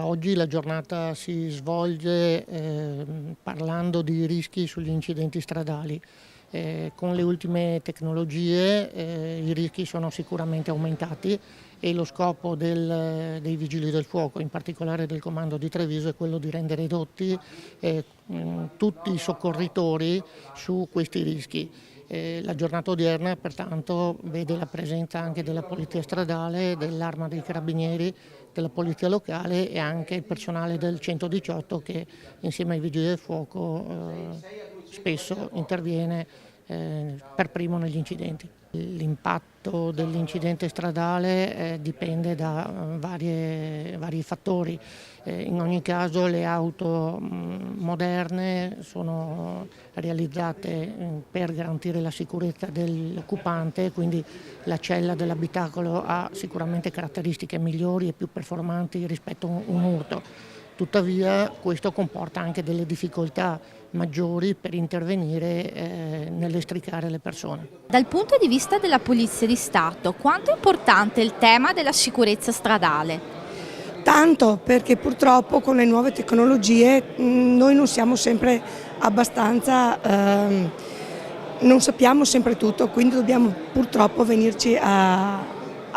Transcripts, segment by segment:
Oggi la giornata si svolge parlando di rischi sugli incidenti stradali. Con le ultime tecnologie i rischi sono sicuramente aumentati e lo scopo dei Vigili del Fuoco, in particolare del Comando di Treviso, è quello di rendere ridotti tutti i soccorritori su questi rischi. La giornata odierna pertanto vede la presenza anche della Polizia Stradale, dell'Arma dei Carabinieri, della Polizia Locale e anche il personale del 118 che insieme ai Vigili del Fuoco spesso interviene per primo negli incidenti. L'impatto dell'incidente stradale dipende da vari fattori. In ogni caso le auto moderne sono realizzate per garantire la sicurezza dell'occupante, quindi la cella dell'abitacolo ha sicuramente caratteristiche migliori e più performanti rispetto a un urto. Tuttavia questo comporta anche delle difficoltà maggiori per intervenire nell'estricare le persone. Dal punto di vista della Polizia di Stato, quanto è importante il tema della sicurezza stradale? Tanto, perché purtroppo con le nuove tecnologie noi non siamo sempre abbastanza, non sappiamo sempre tutto, quindi dobbiamo purtroppo venirci a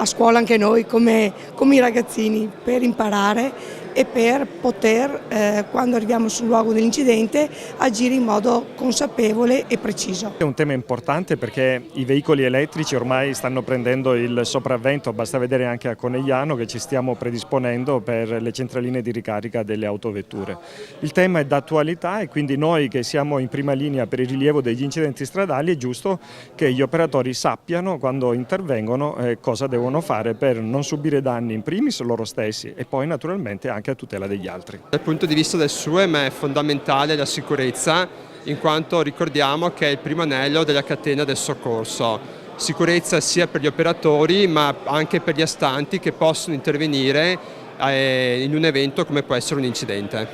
scuola anche noi come i ragazzini per imparare e per poter, quando arriviamo sul luogo dell'incidente, agire in modo consapevole e preciso. È un tema importante perché i veicoli elettrici ormai stanno prendendo il sopravvento, basta vedere anche a Conegliano che ci stiamo predisponendo per le centraline di ricarica delle autovetture. Il tema è d'attualità e quindi noi che siamo in prima linea per il rilievo degli incidenti stradali è giusto che gli operatori sappiano quando intervengono cosa devono fare per non subire danni in primis loro stessi e poi naturalmente anche a tutela degli altri. Dal punto di vista del SUEM è fondamentale la sicurezza, in quanto ricordiamo che è il primo anello della catena del soccorso. Sicurezza sia per gli operatori ma anche per gli astanti che possono intervenire in un evento come può essere un incidente.